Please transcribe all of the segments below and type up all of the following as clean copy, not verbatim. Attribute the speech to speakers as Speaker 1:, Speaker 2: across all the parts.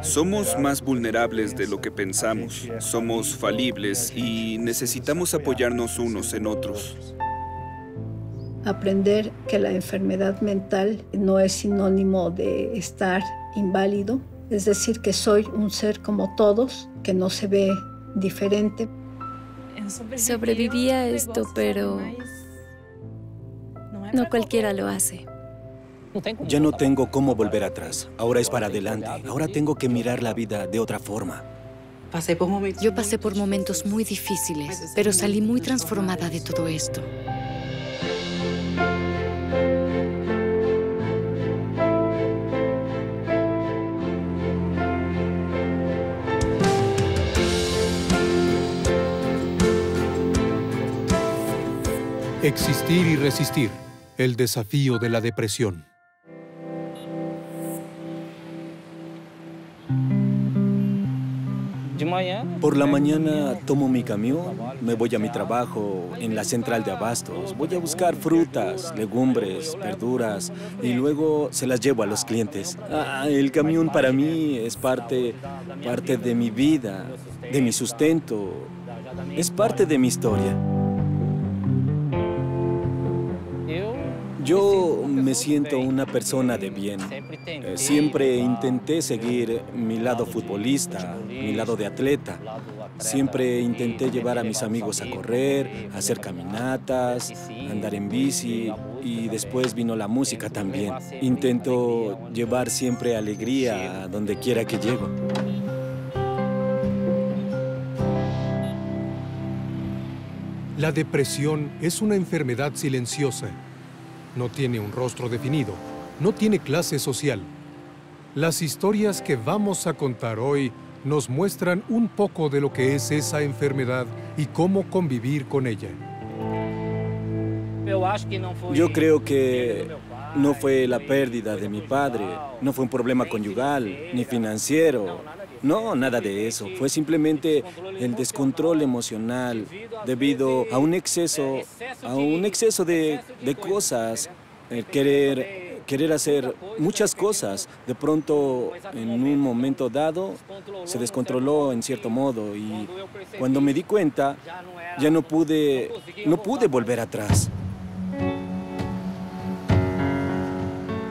Speaker 1: Somos más vulnerables de lo que pensamos, somos falibles y necesitamos apoyarnos unos en otros.
Speaker 2: Aprender que la enfermedad mental no es sinónimo de estar inválido, es decir, que soy un ser como todos, que no se ve diferente.
Speaker 3: Sobreviví a esto, pero no cualquiera lo hace.
Speaker 4: Ya no tengo cómo volver atrás. Ahora es para adelante. Ahora tengo que mirar la vida de otra forma.
Speaker 5: Yo pasé por momentos muy difíciles, pero salí muy transformada de todo esto.
Speaker 6: Existir y resistir. El desafío de la depresión.
Speaker 4: Por la mañana tomo mi camión, me voy a mi trabajo en la central de abastos. Voy a buscar frutas, legumbres, verduras y luego se las llevo a los clientes. El camión para mí es parte de mi vida, de mi sustento. Es parte de mi historia. Yo me siento una persona de bien. Siempre intenté seguir mi lado futbolista, mi lado de atleta. Siempre intenté llevar a mis amigos a correr, a hacer caminatas, andar en bici y después vino la música también. Intento llevar siempre alegría a donde quiera que llego.
Speaker 6: La depresión es una enfermedad silenciosa. No tiene un rostro definido, no tiene clase social. Las historias que vamos a contar hoy nos muestran un poco de lo que es esa enfermedad y cómo convivir con ella.
Speaker 4: Yo creo que no fue la pérdida de mi padre, no fue un problema conyugal, ni financiero. No, nada de eso. Fue simplemente el descontrol emocional debido a un exceso de cosas, el querer hacer muchas cosas. De pronto, en un momento dado, se descontroló en cierto modo y cuando me di cuenta, ya no pude volver atrás.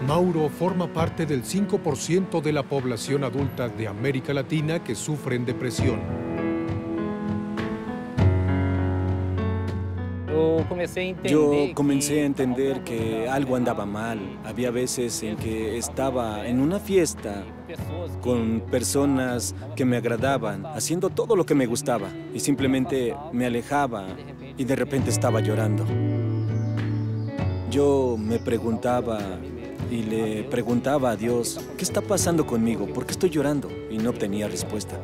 Speaker 6: Mauro forma parte del 5% de la población adulta de América Latina que sufren depresión.
Speaker 4: Yo comencé a entender que algo andaba mal. Había veces en que estaba en una fiesta con personas que me agradaban, haciendo todo lo que me gustaba, y simplemente me alejaba y de repente estaba llorando. Yo me preguntaba y le preguntaba a Dios, ¿qué está pasando conmigo? ¿Por qué estoy llorando? Y no obtenía respuesta.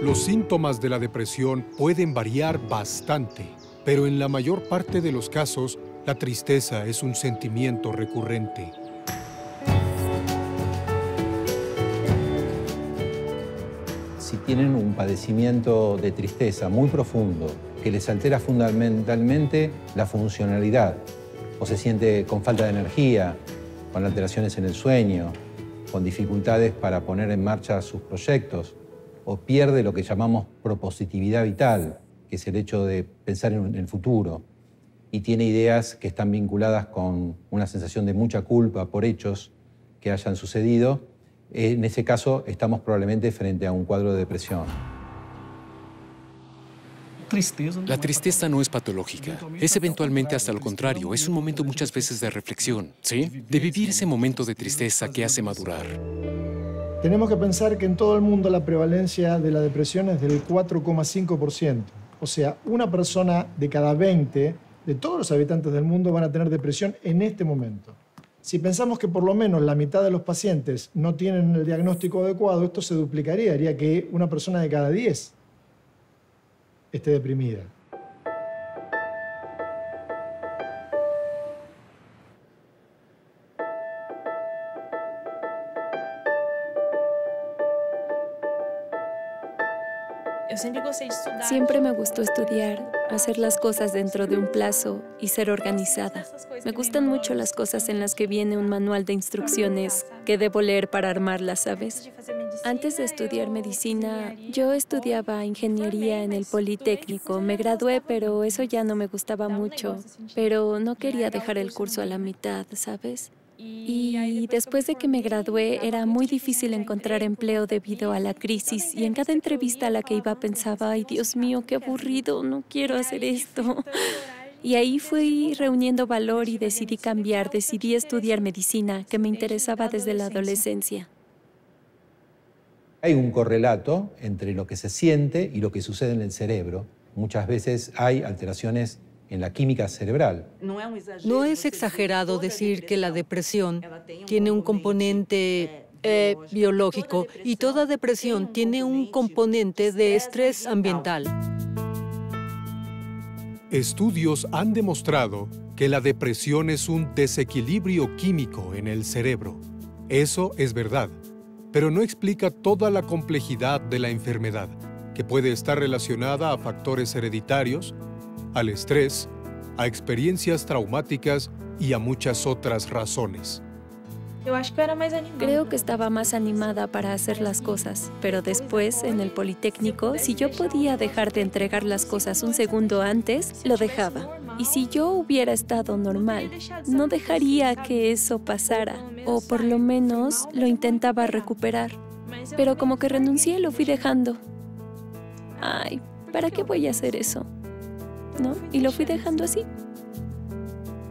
Speaker 6: Los síntomas de la depresión pueden variar bastante, pero en la mayor parte de los casos, la tristeza es un sentimiento recurrente.
Speaker 7: Si tienen un padecimiento de tristeza muy profundo, que les altera fundamentalmente la funcionalidad, o se siente con falta de energía, con alteraciones en el sueño, con dificultades para poner en marcha sus proyectos, o pierde lo que llamamos propositividad vital, que es el hecho de pensar en el futuro, y tiene ideas que están vinculadas con una sensación de mucha culpa por hechos que hayan sucedido, en ese caso estamos probablemente frente a un cuadro de depresión.
Speaker 8: La tristeza no es patológica, es eventualmente hasta lo contrario, es un momento muchas veces de reflexión, ¿sí? De vivir ese momento de tristeza que hace madurar.
Speaker 9: Tenemos que pensar que en todo el mundo la prevalencia de la depresión es del 4,5%. O sea, una persona de cada 20 de todos los habitantes del mundo van a tener depresión en este momento. Si pensamos que por lo menos la mitad de los pacientes no tienen el diagnóstico adecuado, esto se duplicaría, haría que una persona de cada 10 esté deprimida.
Speaker 3: Siempre me gustó estudiar, hacer las cosas dentro de un plazo y ser organizada. Me gustan mucho las cosas en las que viene un manual de instrucciones que debo leer para armarlas, ¿sabes? Antes de estudiar medicina, yo estudiaba ingeniería en el Politécnico. Me gradué, pero eso ya no me gustaba mucho. Pero no quería dejar el curso a la mitad, ¿sabes? Y después de que me gradué, era muy difícil encontrar empleo debido a la crisis. Y en cada entrevista a la que iba pensaba, ay, Dios mío, qué aburrido, no quiero hacer esto. Y ahí fui reuniendo valor y decidí cambiar, decidí estudiar medicina, que me interesaba desde la adolescencia.
Speaker 7: Hay un correlato entre lo que se siente y lo que sucede en el cerebro. Muchas veces hay alteraciones en la química cerebral.
Speaker 10: No es exagerado decir que la depresión tiene un componente biológico y toda depresión tiene un componente de estrés ambiental.
Speaker 6: Estudios han demostrado que la depresión es un desequilibrio químico en el cerebro. Eso es verdad, pero no explica toda la complejidad de la enfermedad, que puede estar relacionada a factores hereditarios, al estrés, a experiencias traumáticas y a muchas otras razones.
Speaker 3: Creo que estaba más animada para hacer las cosas, pero después, en el Politécnico, si yo podía dejar de entregar las cosas un segundo antes, lo dejaba. Y si yo hubiera estado normal, no dejaría que eso pasara, o por lo menos lo intentaba recuperar. Pero como que renuncié, lo fui dejando. Ay, ¿para qué voy a hacer eso? ¿No? Y lo fui dejando así.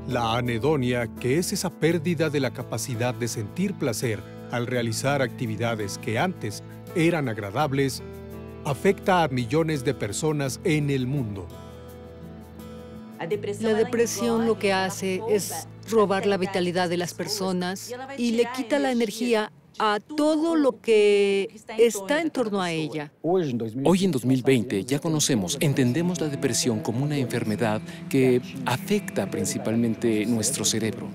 Speaker 6: La anedonia, que es esa pérdida de la capacidad de sentir placer al realizar actividades que antes eran agradables, afecta a millones de personas en el mundo.
Speaker 10: La depresión lo que hace es robar la vitalidad de las personas y le quita la energía a todo lo que está en torno a ella.
Speaker 8: Hoy en 2020 ya conocemos, entendemos la depresión como una enfermedad que afecta principalmente nuestro cerebro,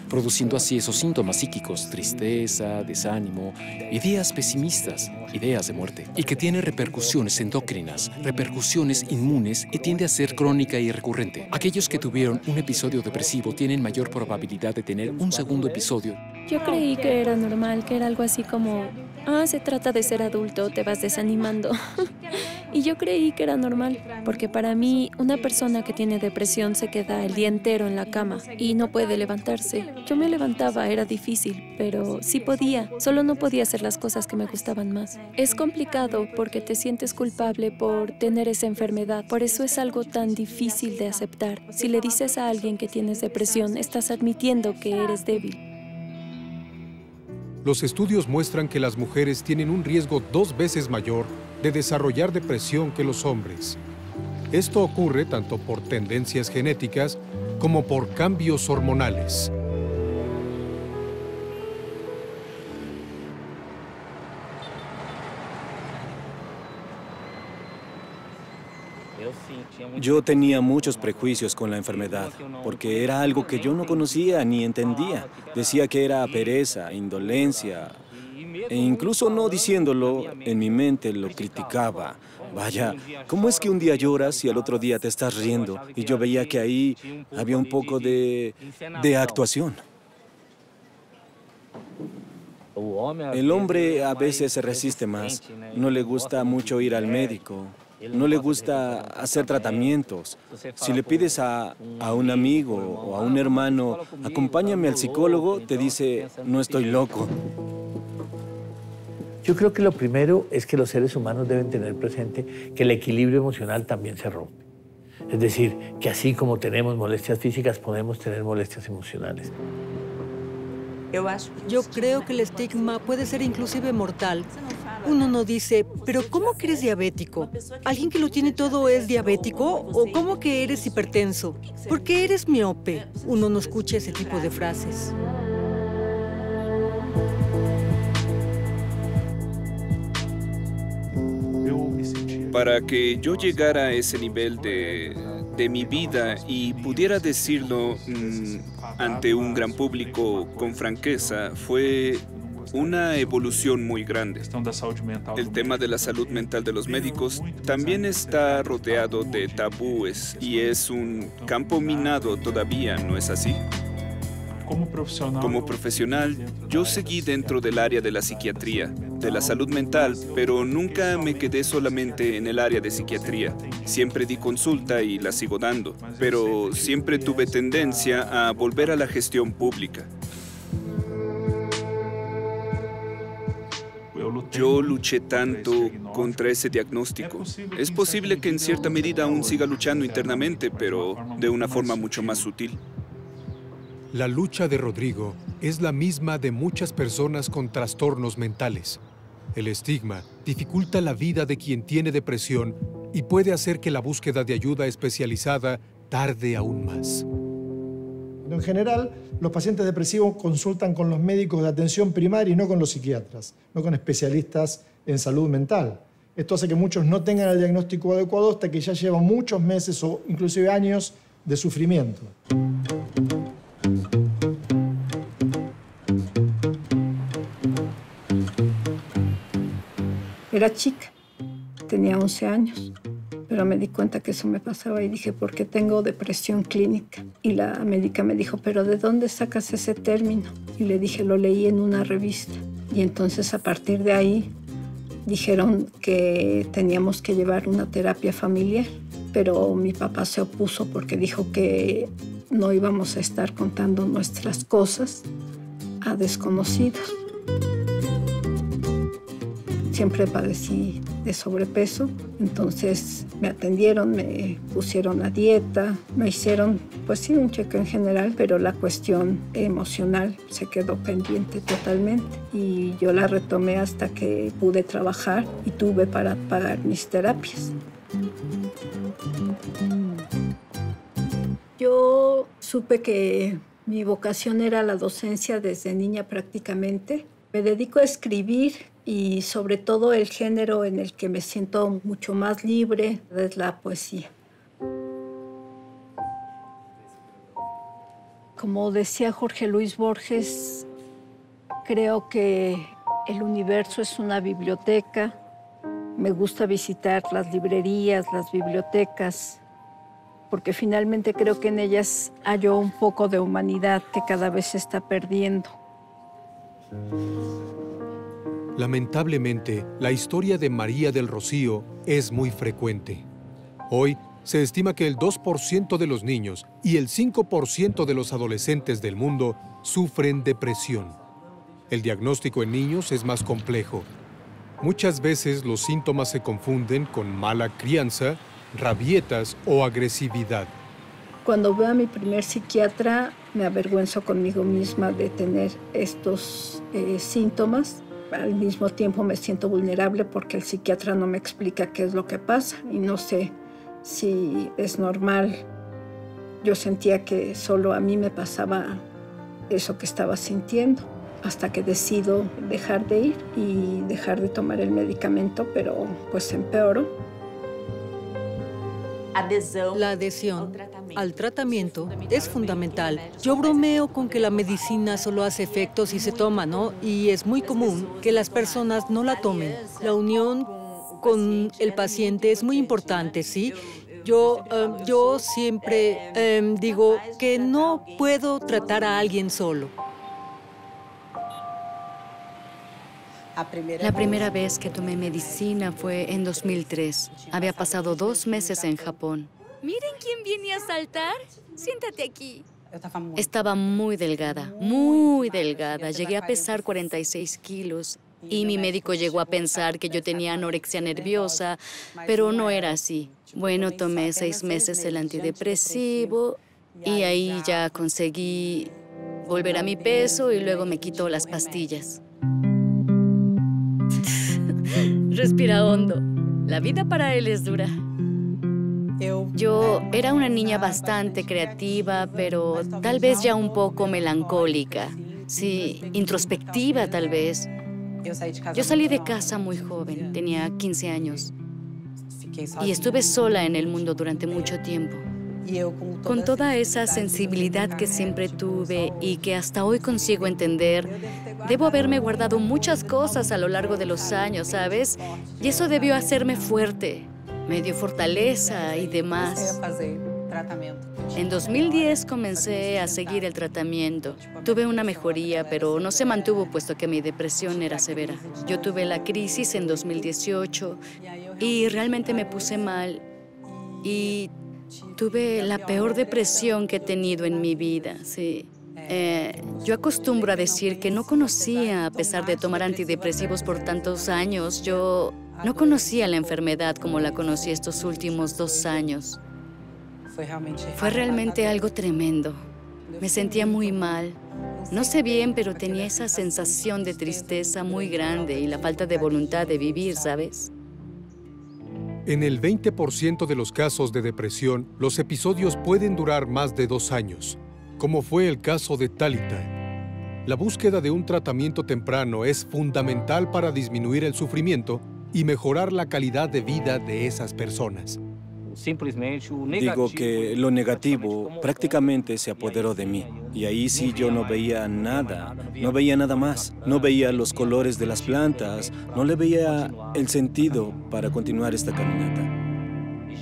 Speaker 8: produciendo así esos síntomas psíquicos, tristeza, desánimo, ideas pesimistas, ideas de muerte, y que tiene repercusiones endocrinas, repercusiones inmunes y tiende a ser crónica y recurrente. Aquellos que tuvieron un episodio depresivo tienen mayor probabilidad de tener un segundo episodio.
Speaker 3: Yo creí que era normal, que era algo así como, se trata de ser adulto, te vas desanimando. Y yo creí que era normal, porque para mí una persona que tiene depresión se queda el día entero en la cama y no puede levantarse. Yo me levantaba, era difícil, pero sí podía, solo no podía hacer las cosas que me gustaban más. Es complicado porque te sientes culpable por tener esa enfermedad, por eso es algo tan difícil de aceptar. Si le dices a alguien que tienes depresión, estás admitiendo que eres débil.
Speaker 6: Los estudios muestran que las mujeres tienen un riesgo 2 veces mayor de desarrollar depresión que los hombres. Esto ocurre tanto por tendencias genéticas como por cambios hormonales.
Speaker 4: Yo tenía muchos prejuicios con la enfermedad, porque era algo que yo no conocía ni entendía. Decía que era pereza, indolencia, e incluso no diciéndolo, en mi mente lo criticaba. Vaya, ¿cómo es que un día lloras y al otro día te estás riendo? Y yo veía que ahí había un poco de actuación. El hombre a veces se resiste más, no le gusta mucho ir al médico. No le gusta hacer tratamientos. Si le pides a un amigo o a un hermano, acompáñame al psicólogo, te dice, no estoy loco.
Speaker 11: Yo creo que lo primero es que los seres humanos deben tener presente que el equilibrio emocional también se rompe. Es decir, que así como tenemos molestias físicas, podemos tener molestias emocionales.
Speaker 10: Yo creo que el estigma puede ser inclusive mortal. Uno no dice, pero ¿cómo que eres diabético? ¿Alguien que lo tiene todo es diabético? ¿O cómo que eres hipertenso? ¿Por qué eres miope? Uno no escucha ese tipo de frases.
Speaker 1: Para que yo llegara a ese nivel de mi vida y pudiera decirlo ante un gran público con franqueza, fue una evolución muy grande. El tema de la salud mental de los médicos también está rodeado de tabúes y es un campo minado todavía, ¿no es así? Como profesional, yo seguí dentro del área de la psiquiatría, de la salud mental, pero nunca me quedé solamente en el área de psiquiatría. Siempre di consulta y la sigo dando, pero siempre tuve tendencia a volver a la gestión pública. Yo luché tanto contra ese diagnóstico. Es posible que en cierta medida aún siga luchando internamente, pero de una forma mucho más sutil.
Speaker 6: La lucha de Rodrigo es la misma de muchas personas con trastornos mentales. El estigma dificulta la vida de quien tiene depresión y puede hacer que la búsqueda de ayuda especializada tarde aún más.
Speaker 9: En general, los pacientes depresivos consultan con los médicos de atención primaria y no con los psiquiatras, no con especialistas en salud mental. Esto hace que muchos no tengan el diagnóstico adecuado hasta que ya llevan muchos meses o inclusive años de sufrimiento.
Speaker 2: Era chica, tenía 11 años, pero me di cuenta que eso me pasaba y dije, ¿por qué tengo depresión clínica? Y la médica me dijo, ¿pero de dónde sacas ese término? Y le dije, lo leí en una revista. Y entonces a partir de ahí dijeron que teníamos que llevar una terapia familiar, pero mi papá se opuso porque dijo que no íbamos a estar contando nuestras cosas a desconocidos. Siempre padecí de sobrepeso, entonces me atendieron, me pusieron a dieta, me hicieron, pues sí, un chequeo en general, pero la cuestión emocional se quedó pendiente totalmente y yo la retomé hasta que pude trabajar y tuve para pagar mis terapias. Yo supe que mi vocación era la docencia desde niña prácticamente. Me dedico a escribir y sobre todo el género en el que me siento mucho más libre es la poesía. Como decía Jorge Luis Borges, creo que el universo es una biblioteca. Me gusta visitar las librerías, las bibliotecas, porque finalmente creo que en ellas hallo un poco de humanidad que cada vez se está perdiendo.
Speaker 6: Lamentablemente, la historia de María del Rocío es muy frecuente. Hoy, se estima que el 2% de los niños y el 5% de los adolescentes del mundo sufren depresión. El diagnóstico en niños es más complejo. Muchas veces los síntomas se confunden con mala crianza, rabietas o agresividad.
Speaker 2: Cuando veo a mi primer psiquiatra, me avergüenzo conmigo misma de tener estos síntomas. Al mismo tiempo me siento vulnerable porque el psiquiatra no me explica qué es lo que pasa y no sé si es normal. Yo sentía que solo a mí me pasaba eso que estaba sintiendo, hasta que decido dejar de ir y dejar de tomar el medicamento, pero pues empeoró.
Speaker 10: La adhesión al tratamiento es fundamental. Yo bromeo con que la medicina solo hace efecto si se toma, ¿no? Y es muy común que las personas no la tomen. La unión con el paciente es muy importante, ¿sí? Yo siempre digo que no puedo tratar a alguien solo.
Speaker 5: La primera vez que tomé medicina fue en 2003. Había pasado 2 meses en Japón.
Speaker 12: Miren quién viene a saltar. Siéntate aquí.
Speaker 5: Estaba muy delgada, muy delgada. Llegué a pesar 46 kilos y mi médico llegó a pensar que yo tenía anorexia nerviosa, pero no era así. Bueno, tomé 6 meses el antidepresivo y ahí ya conseguí volver a mi peso y luego me quitó las pastillas. Respira hondo. La vida para él es dura. Yo era una niña bastante creativa, pero tal vez ya un poco melancólica. Sí, introspectiva tal vez. Yo salí de casa muy joven, tenía 15 años. Y estuve sola en el mundo durante mucho tiempo. Con toda esa sensibilidad que siempre tuve y que hasta hoy consigo entender, debo haberme guardado muchas cosas a lo largo de los años, ¿sabes? Y eso debió hacerme fuerte, me dio fortaleza y demás. En 2010 comencé a seguir el tratamiento. Tuve una mejoría, pero no se mantuvo puesto que mi depresión era severa. Yo tuve la crisis en 2018 y realmente me puse mal y tuve la peor depresión que he tenido en mi vida, sí. Yo acostumbro a decir que no conocía, a pesar de tomar antidepresivos por tantos años, yo no conocía la enfermedad como la conocí estos últimos 2 años. Fue realmente algo tremendo. Me sentía muy mal. No sé bien, pero tenía esa sensación de tristeza muy grande y la falta de voluntad de vivir, ¿sabes?
Speaker 6: En el 20% de los casos de depresión, los episodios pueden durar más de 2 años, como fue el caso de Thalita. La búsqueda de un tratamiento temprano es fundamental para disminuir el sufrimiento y mejorar la calidad de vida de esas personas.
Speaker 4: Digo que lo negativo prácticamente se apoderó de mí. Y ahí sí yo no veía nada más. No veía los colores de las plantas, no le veía el sentido para continuar esta caminata.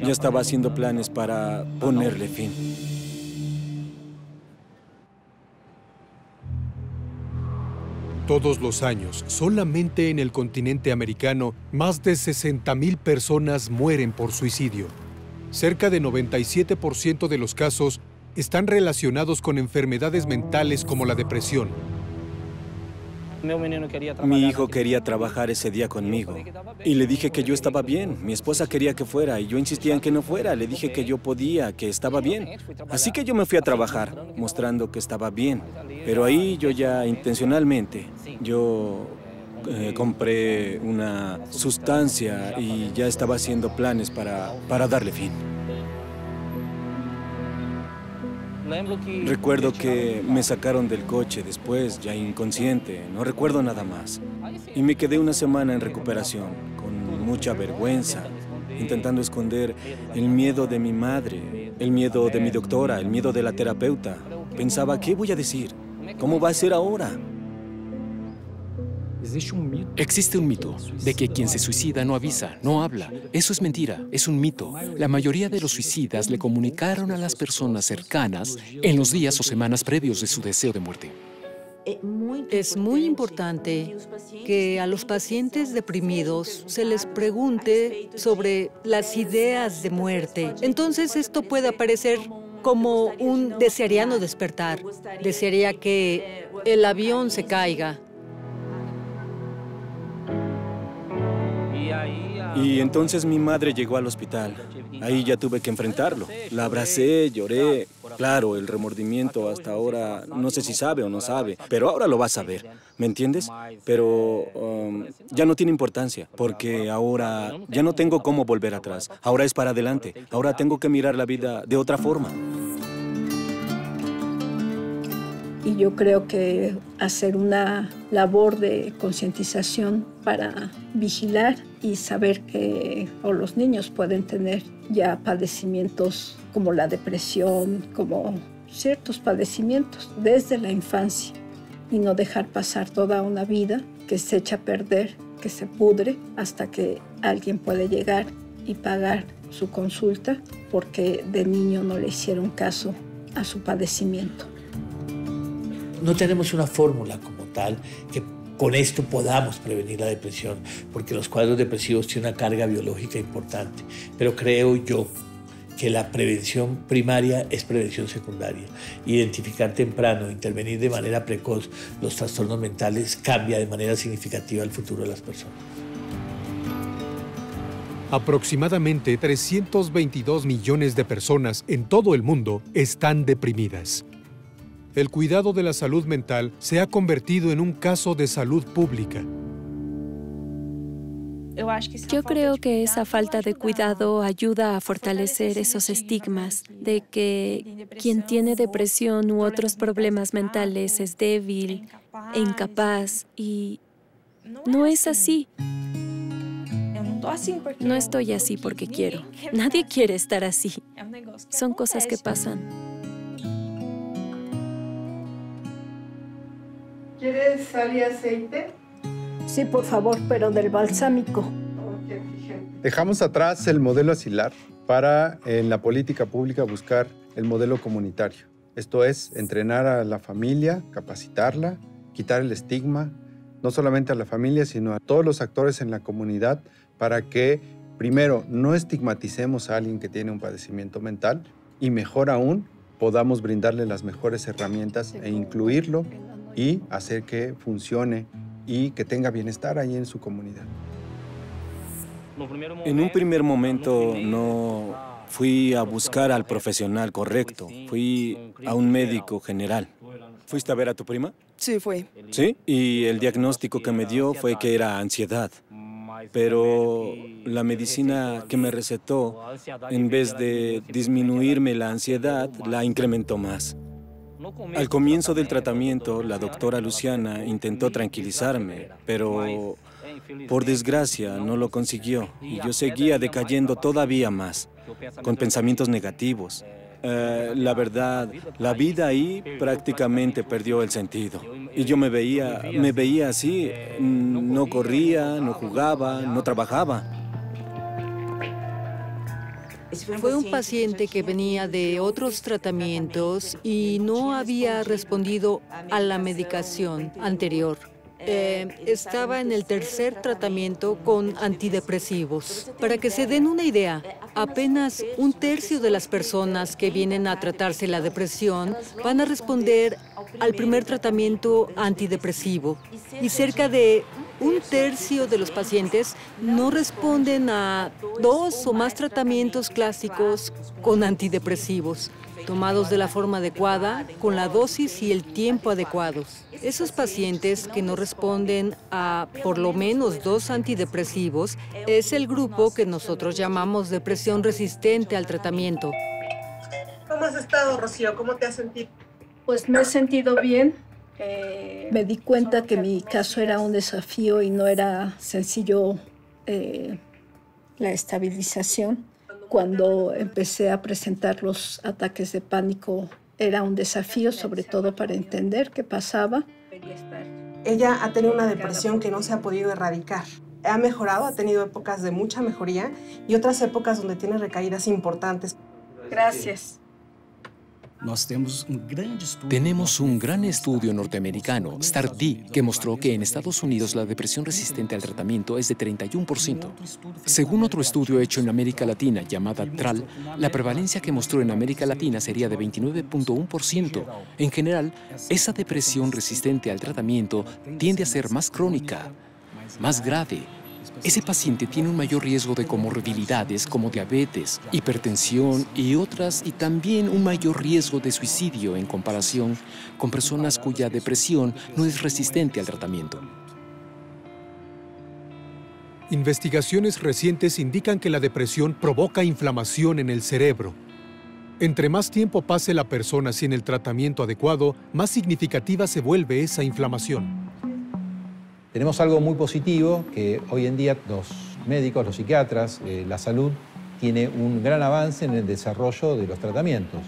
Speaker 4: Ya estaba haciendo planes para ponerle fin.
Speaker 6: Todos los años, solamente en el continente americano, más de 60,000 personas mueren por suicidio. Cerca de 97% de los casos están relacionados con enfermedades mentales como la depresión.
Speaker 4: Mi hijo quería trabajar ese día conmigo y le dije que yo estaba bien. Mi esposa quería que fuera y yo insistía en que no fuera. Le dije que yo podía, que estaba bien. Así que yo me fui a trabajar, mostrando que estaba bien. Pero ahí yo ya intencionalmente, compré una sustancia y ya estaba haciendo planes para darle fin. Recuerdo que me sacaron del coche después, ya inconsciente, no recuerdo nada más. Y me quedé una semana en recuperación, con mucha vergüenza, intentando esconder el miedo de mi madre, el miedo de mi doctora, el miedo de la terapeuta. Pensaba, ¿qué voy a decir? ¿Cómo va a ser ahora?
Speaker 8: Existe un mito de que quien se suicida no avisa, no habla. Eso es mentira, es un mito. La mayoría de los suicidas le comunicaron a las personas cercanas en los días o semanas previos de su deseo de muerte.
Speaker 10: Es muy importante que a los pacientes deprimidos se les pregunte sobre las ideas de muerte. Entonces esto puede aparecer como un desearía no despertar, desearía que el avión se caiga.
Speaker 4: Y entonces mi madre llegó al hospital. Ahí ya tuve que enfrentarlo. La abracé, lloré. Claro, el remordimiento hasta ahora, no sé si sabe o no sabe, pero ahora lo va a saber, ¿me entiendes? Pero ya no tiene importancia, porque ahora ya no tengo cómo volver atrás. Ahora es para adelante. Ahora tengo que mirar la vida de otra forma.
Speaker 2: Y yo creo que hacer una labor de concientización para vigilar y saber que los niños pueden tener ya padecimientos como la depresión, como ciertos padecimientos desde la infancia y no dejar pasar toda una vida que se echa a perder, que se pudre hasta que alguien puede llegar y pagar su consulta porque de niño no le hicieron caso a su padecimiento.
Speaker 11: No tenemos una fórmula como tal que con esto podamos prevenir la depresión, porque los cuadros depresivos tienen una carga biológica importante. Pero creo yo que la prevención primaria es prevención secundaria. Identificar temprano, intervenir de manera precoz los trastornos mentales cambia de manera significativa el futuro de las personas.
Speaker 6: Aproximadamente 322 millones de personas en todo el mundo están deprimidas. El cuidado de la salud mental se ha convertido en un caso de salud pública.
Speaker 3: Yo creo que esa falta de cuidado ayuda a fortalecer esos estigmas de que quien tiene depresión u otros problemas mentales es débil e incapaz, y no es así. No estoy así porque quiero. Nadie quiere estar así. Son cosas que pasan.
Speaker 2: ¿Quieres sal y aceite? Sí, por favor, pero del balsámico.
Speaker 13: Dejamos atrás el modelo asilar para, en la política pública, buscar el modelo comunitario. Esto es, entrenar a la familia, capacitarla, quitar el estigma, no solamente a la familia, sino a todos los actores en la comunidad, para que, primero, no estigmaticemos a alguien que tiene un padecimiento mental y, mejor aún, podamos brindarle las mejores herramientas e incluirlo y hacer que funcione y que tenga bienestar ahí en su comunidad.
Speaker 4: En un primer momento no fui a buscar al profesional correcto. Fui a un médico general. ¿Fuiste a ver a tu prima?
Speaker 14: Sí, fui.
Speaker 4: Sí, y el diagnóstico que me dio fue que era ansiedad. Pero la medicina que me recetó, en vez de disminuirme la ansiedad, la incrementó más. Al comienzo del tratamiento, la doctora Luciana intentó tranquilizarme, pero por desgracia no lo consiguió y yo seguía decayendo todavía más, con pensamientos negativos. La verdad, la vida ahí prácticamente perdió el sentido. Y yo me veía así, no corría, no jugaba, no trabajaba.
Speaker 10: Fue un paciente que venía de otros tratamientos y no había respondido a la medicación anterior. Estaba en el tercer tratamiento con antidepresivos. Para que se den una idea, apenas 1/3 de las personas que vienen a tratarse la depresión van a responder al primer tratamiento antidepresivo y cerca de 1/3 de los pacientes no responden a 2 o más tratamientos clásicos con antidepresivos, tomados de la forma adecuada, con la dosis y el tiempo adecuados. Esos pacientes que no responden a por lo menos 2 antidepresivos es el grupo que nosotros llamamos depresión resistente al tratamiento.
Speaker 14: ¿Cómo has estado, Rocío? ¿Cómo te has sentido?
Speaker 2: Pues me he sentido bien. Me di cuenta que mi caso era un desafío y no era sencillo la estabilización. Cuando empecé a presentar los ataques de pánico, era un desafío, sobre todo para entender qué pasaba.
Speaker 14: Ella ha tenido una depresión que no se ha podido erradicar. Ha mejorado, ha tenido épocas de mucha mejoría y otras épocas donde tiene recaídas importantes.
Speaker 2: Gracias.
Speaker 8: Tenemos un gran estudio norteamericano, STAR-D, que mostró que en Estados Unidos la depresión resistente al tratamiento es de 31%. Según otro estudio hecho en América Latina, llamada TRAL, la prevalencia que mostró en América Latina sería de 29.1%. En general, esa depresión resistente al tratamiento tiende a ser más crónica, más grave. Ese paciente tiene un mayor riesgo de comorbilidades como diabetes, hipertensión y otras, y también un mayor riesgo de suicidio en comparación con personas cuya depresión no es resistente al tratamiento.
Speaker 6: Investigaciones recientes indican que la depresión provoca inflamación en el cerebro. Entre más tiempo pase la persona sin el tratamiento adecuado, más significativa se vuelve esa inflamación.
Speaker 7: Tenemos algo muy positivo, que hoy en día los médicos, los psiquiatras, la salud, tiene un gran avance en el desarrollo de los tratamientos,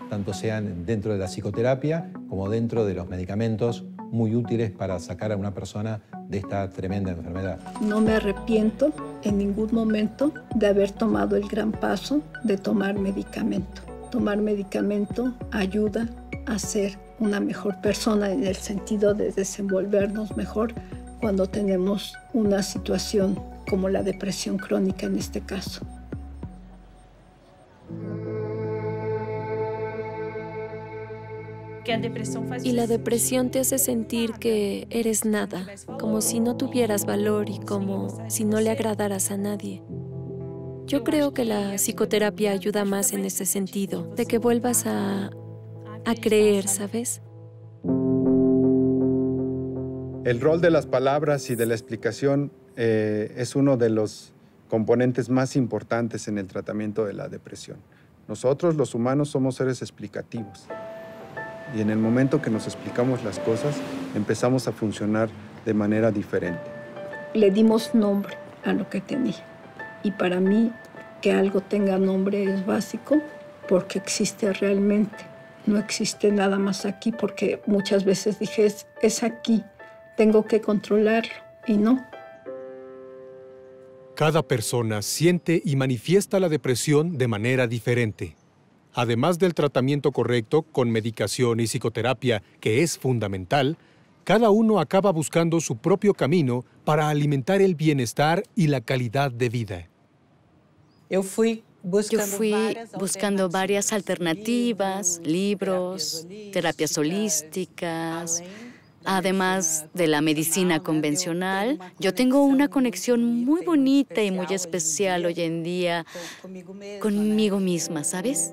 Speaker 7: tanto sean dentro de la psicoterapia como dentro de los medicamentos muy útiles para sacar a una persona de esta tremenda enfermedad.
Speaker 2: No me arrepiento en ningún momento de haber tomado el gran paso de tomar medicamento. Tomar medicamento ayuda a ser una mejor persona en el sentido de desenvolvernos mejor cuando tenemos una situación como la depresión crónica en este caso.
Speaker 3: Y la depresión te hace sentir que eres nada, como si no tuvieras valor y como si no le agradaras a nadie. Yo creo que la psicoterapia ayuda más en ese sentido, de que vuelvas a creer, ¿sabes?
Speaker 13: El rol de las palabras y de la explicación es uno de los componentes más importantes en el tratamiento de la depresión. Nosotros, los humanos, somos seres explicativos. Y en el momento que nos explicamos las cosas, empezamos a funcionar de manera diferente.
Speaker 2: Le dimos nombre a lo que tenía. Y para mí, que algo tenga nombre es básico porque existe realmente. No existe nada más aquí porque muchas veces dije, es aquí, tengo que controlarlo y no.
Speaker 6: Cada persona siente y manifiesta la depresión de manera diferente. Además del tratamiento correcto con medicación y psicoterapia, que es fundamental, cada uno acaba buscando su propio camino para alimentar el bienestar y la calidad de vida.
Speaker 5: Yo fui buscando varias alternativas, libros, terapias holísticas. Además de la medicina convencional, yo tengo una conexión muy bonita y muy especial hoy en día conmigo misma, ¿sabes?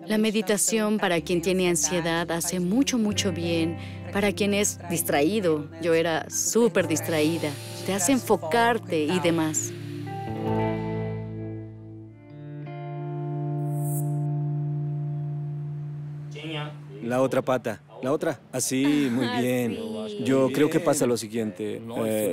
Speaker 5: La meditación para quien tiene ansiedad hace mucho, mucho bien. Para quien es distraído, yo era súper distraída, te hace enfocarte y demás.
Speaker 4: La otra pata. La otra. Así, muy bien. Yo creo que pasa lo siguiente.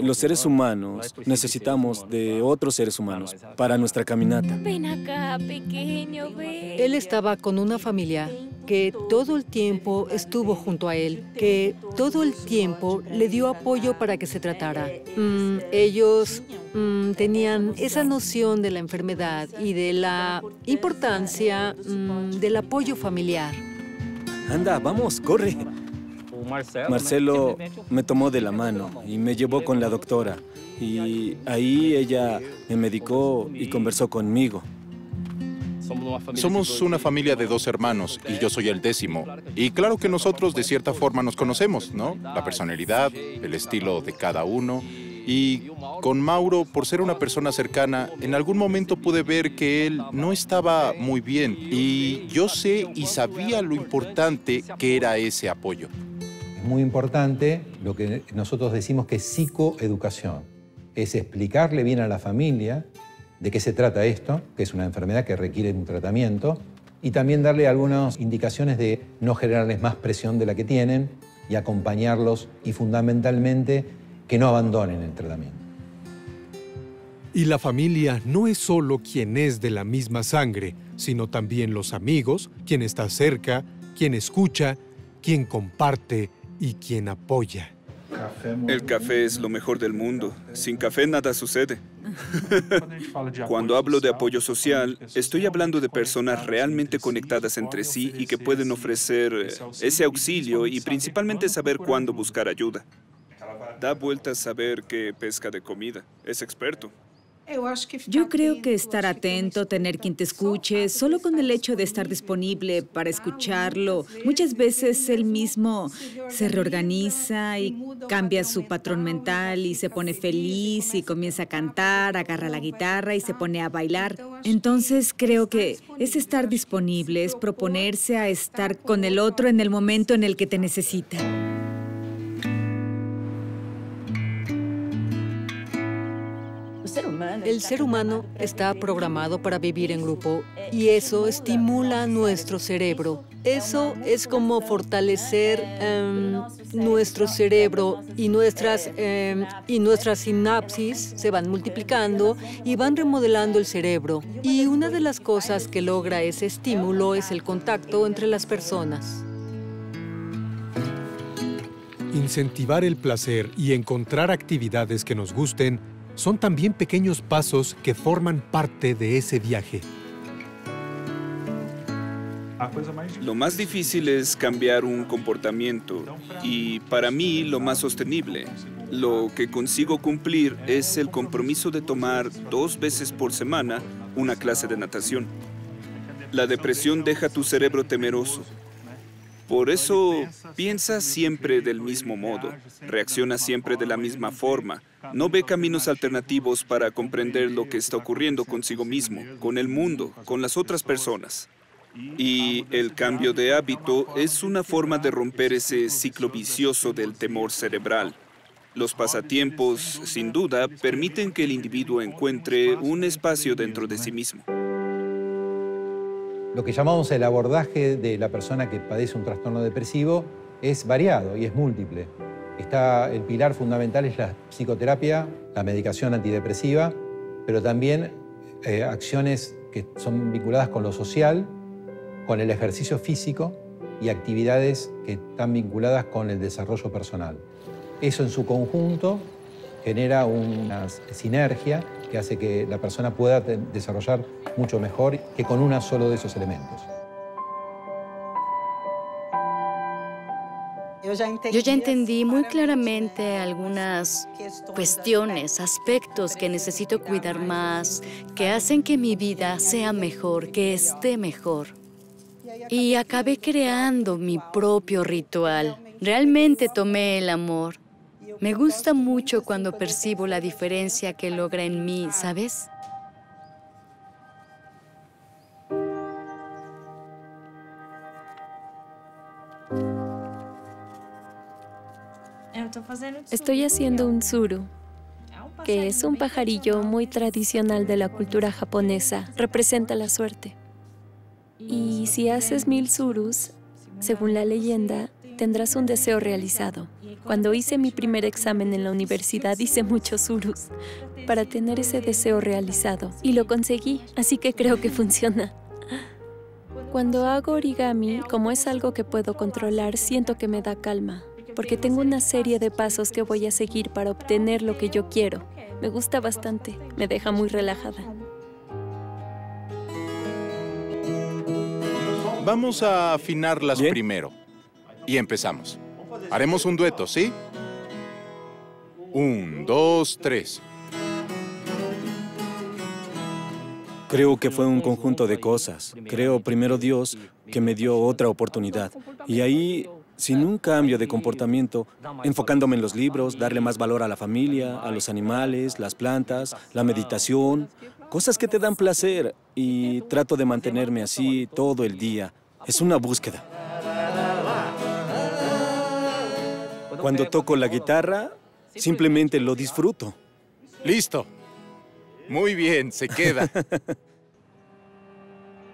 Speaker 4: Los seres humanos necesitamos de otros seres humanos para nuestra caminata.
Speaker 12: Ven acá, pequeño, ven.
Speaker 10: Él estaba con una familia que todo el tiempo estuvo junto a él, que todo el tiempo le dio apoyo para que se tratara. Ellos tenían esa noción de la enfermedad y de la importancia del apoyo familiar.
Speaker 4: Anda, vamos, corre. Marcelo me tomó de la mano y me llevó con la doctora. Y ahí ella me medicó y conversó conmigo.
Speaker 15: Somos una familia de 2 hermanos y yo soy el 10º. Y claro que nosotros de cierta forma nos conocemos, ¿no? La personalidad, el estilo de cada uno. Y con Mauro, por ser una persona cercana, en algún momento pude ver que él no estaba muy bien. Y yo sé y sabía lo importante que era ese apoyo.
Speaker 7: Es muy importante lo que nosotros decimos que es psicoeducación. Es explicarle bien a la familia de qué se trata esto, que es una enfermedad que requiere un tratamiento, y también darle algunas indicaciones de no generarles más presión de la que tienen y acompañarlos y fundamentalmente que no abandonen el tratamiento.
Speaker 6: Y la familia no es solo quien es de la misma sangre, sino también los amigos, quien está cerca, quien escucha, quien comparte y quien apoya.
Speaker 1: El café es lo mejor del mundo. Sin café nada sucede. Cuando hablo de apoyo social, estoy hablando de personas realmente conectadas entre sí y que pueden ofrecer ese auxilio y principalmente saber cuándo buscar ayuda. Da vueltas saber qué pesca de comida. Es experto.
Speaker 16: Yo creo que estar atento, tener quien te escuche, solo con el hecho de estar disponible para escucharlo, muchas veces él mismo se reorganiza y cambia su patrón mental y se pone feliz y comienza a cantar, agarra la guitarra y se pone a bailar. Entonces creo que es estar disponible, es proponerse a estar con el otro en el momento en el que te necesita.
Speaker 10: El ser humano está programado para vivir en grupo y eso estimula nuestro cerebro. Eso es como fortalecer nuestro cerebro y nuestras sinapsis se van multiplicando y van remodelando el cerebro. Y una de las cosas que logra ese estímulo es el contacto entre las personas.
Speaker 6: Incentivar el placer y encontrar actividades que nos gusten son también pequeños pasos que forman parte de ese viaje.
Speaker 1: Lo más difícil es cambiar un comportamiento y para mí lo más sostenible. Lo que consigo cumplir es el compromiso de tomar 2 veces por semana una clase de natación. La depresión deja tu cerebro temeroso. Por eso piensa siempre del mismo modo, reacciona siempre de la misma forma, no ve caminos alternativos para comprender lo que está ocurriendo consigo mismo, con el mundo, con las otras personas. Y el cambio de hábito es una forma de romper ese ciclo vicioso del temor cerebral. Los pasatiempos, sin duda, permiten que el individuo encuentre un espacio dentro de sí mismo.
Speaker 7: Lo que llamamos el abordaje de la persona que padece un trastorno depresivo es variado y es múltiple. El pilar fundamental es la psicoterapia, la medicación antidepresiva, pero también acciones que son vinculadas con lo social, con el ejercicio físico y actividades que están vinculadas con el desarrollo personal. Eso en su conjunto genera una sinergia que hace que la persona pueda desarrollar mucho mejor que con uno solo de esos elementos.
Speaker 5: Yo ya entendí muy claramente algunas cuestiones, aspectos que necesito cuidar más, que hacen que mi vida sea mejor, que esté mejor. Y acabé creando mi propio ritual. Realmente tomé el amor. Me gusta mucho cuando percibo la diferencia que logra en mí, ¿sabes?
Speaker 3: Estoy haciendo un suru, que es un pajarillo muy tradicional de la cultura japonesa. Representa la suerte. Y si haces 1000 surus, según la leyenda, tendrás un deseo realizado. Cuando hice mi primer examen en la universidad, hice muchos surus para tener ese deseo realizado. Y lo conseguí, así que creo que funciona. Cuando hago origami, como es algo que puedo controlar, siento que me da calma, porque tengo una serie de pasos que voy a seguir para obtener lo que yo quiero. Me gusta bastante, me deja muy relajada.
Speaker 15: Vamos a afinarlas primero. Y empezamos. Haremos un dueto, ¿sí? 1, 2, 3.
Speaker 4: Creo que fue un conjunto de cosas. Creo primero Dios que me dio otra oportunidad. Y ahí, sin un cambio de comportamiento, enfocándome en los libros, darle más valor a la familia, a los animales, las plantas, la meditación, cosas que te dan placer. Y trato de mantenerme así todo el día. Es una búsqueda. Cuando toco la guitarra, simplemente lo disfruto.
Speaker 15: Listo. Muy bien, se queda.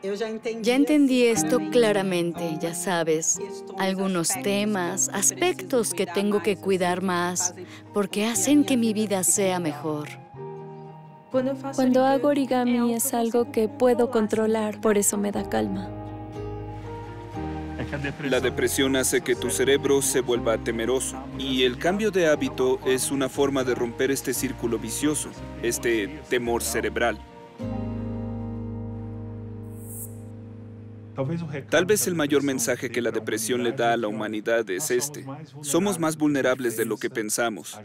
Speaker 5: Ya entendí esto claramente, ya sabes. Algunos temas, aspectos que tengo que cuidar más, porque hacen que mi vida sea mejor.
Speaker 3: Cuando hago origami es algo que puedo controlar, por eso me da calma.
Speaker 1: La depresión hace que tu cerebro se vuelva temeroso y el cambio de hábito es una forma de romper este círculo vicioso, este temor cerebral. Tal vez el mayor mensaje que la depresión le da a la humanidad es este. Somos más vulnerables de lo que pensamos.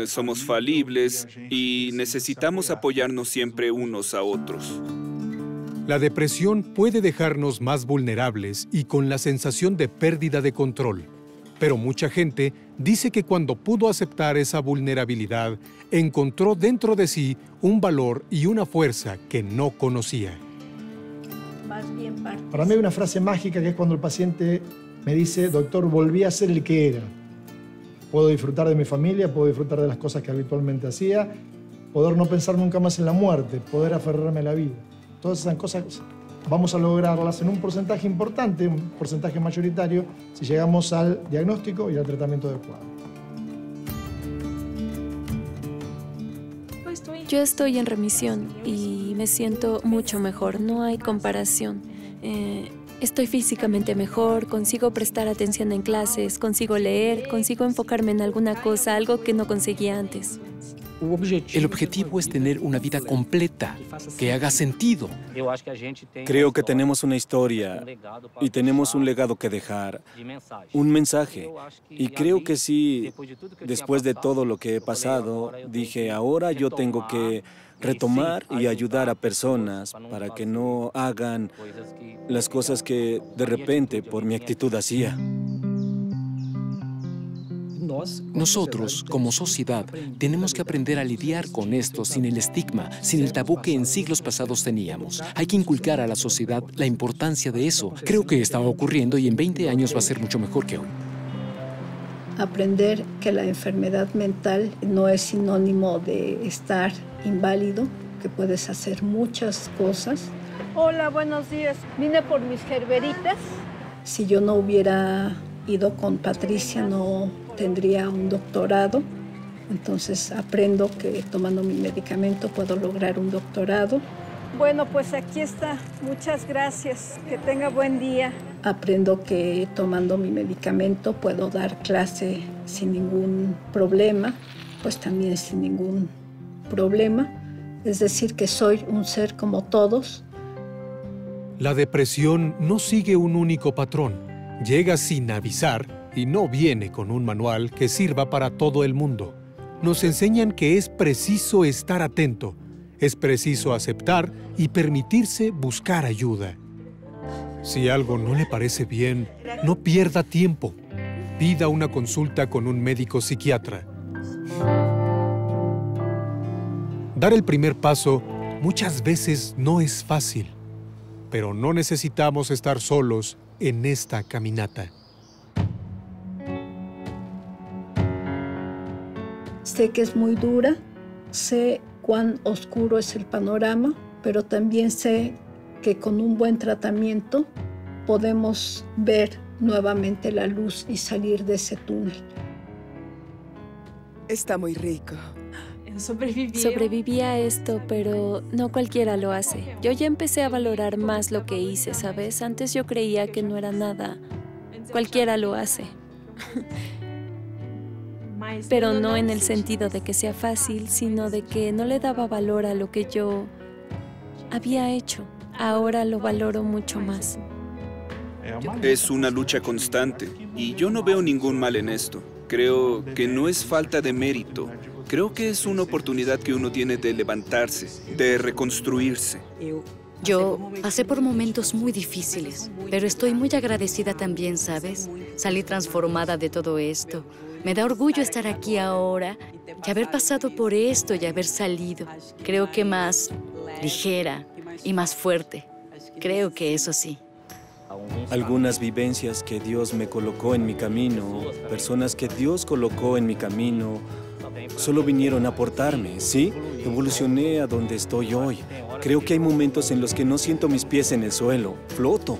Speaker 1: Somos falibles y necesitamos apoyarnos siempre unos a otros.
Speaker 6: La depresión puede dejarnos más vulnerables y con la sensación de pérdida de control. Pero mucha gente dice que cuando pudo aceptar esa vulnerabilidad, encontró dentro de sí un valor y una fuerza que no conocía.
Speaker 9: Para mí hay una frase mágica que es cuando el paciente me dice, doctor, volví a ser el que era. Puedo disfrutar de mi familia, puedo disfrutar de las cosas que habitualmente hacía, poder no pensar nunca más en la muerte, poder aferrarme a la vida. Todas esas cosas vamos a lograrlas en un porcentaje importante, un porcentaje mayoritario, si llegamos al diagnóstico y al tratamiento adecuado.
Speaker 3: Yo estoy en remisión y me siento mucho mejor, no hay comparación. Estoy físicamente mejor, consigo prestar atención en clases, consigo leer, consigo enfocarme en alguna cosa, algo que no conseguía antes.
Speaker 8: El objetivo es tener una vida completa, que haga sentido.
Speaker 4: Creo que tenemos una historia y tenemos un legado que dejar, un mensaje. Y creo que sí, después de todo lo que he pasado, dije, ahora yo tengo que retomar y ayudar a personas para que no hagan las cosas que de repente por mi actitud hacía.
Speaker 8: Nosotros, como sociedad, tenemos que aprender a lidiar con esto sin el estigma, sin el tabú que en siglos pasados teníamos. Hay que inculcar a la sociedad la importancia de eso. Creo que está ocurriendo y en 20 años va a ser mucho mejor que hoy.
Speaker 2: Aprender que la enfermedad mental no es sinónimo de estar inválido, que puedes hacer muchas cosas.
Speaker 17: Hola, buenos días. Vine por mis gerberitas.
Speaker 2: Si yo no hubiera ido con Patricia, no tendría un doctorado. Entonces aprendo que tomando mi medicamento puedo lograr un doctorado
Speaker 17: Bueno, pues aquí está. Muchas gracias. Que tenga buen día.
Speaker 2: Aprendo que tomando mi medicamento puedo dar clase sin ningún problema, pues también sin ningún problema. Es decir, que soy un ser como todos.
Speaker 6: La depresión no sigue un único patrón. Llega sin avisar y no viene con un manual que sirva para todo el mundo. Nos enseñan que es preciso estar atento, es preciso aceptar y permitirse buscar ayuda. Si algo no le parece bien, no pierda tiempo. Pida una consulta con un médico psiquiatra. Dar el primer paso muchas veces no es fácil, pero no necesitamos estar solos en esta caminata.
Speaker 2: Sé que es muy dura, sé cuán oscuro es el panorama, pero también sé que con un buen tratamiento podemos ver nuevamente la luz y salir de ese túnel.
Speaker 18: Está muy rico.
Speaker 3: Sobreviví a esto, pero no cualquiera lo hace. Yo ya empecé a valorar más lo que hice, ¿sabes? Antes yo creía que no era nada. Cualquiera lo hace. Pero no en el sentido de que sea fácil, sino de que no le daba valor a lo que yo había hecho. Ahora lo valoro mucho más.
Speaker 1: Es una lucha constante y yo no veo ningún mal en esto. Creo que no es falta de mérito. Creo que es una oportunidad que uno tiene de levantarse, de reconstruirse.
Speaker 5: Yo pasé por momentos muy difíciles, pero estoy muy agradecida también, ¿sabes? Salí transformada de todo esto. Me da orgullo estar aquí ahora y haber pasado por esto y haber salido. Creo que más ligera y más fuerte. Creo que eso sí.
Speaker 4: Algunas vivencias que Dios me colocó en mi camino, personas que Dios colocó en mi camino, solo vinieron a aportarme, ¿sí? Evolucioné a donde estoy hoy. Creo que hay momentos en los que no siento mis pies en el suelo, floto.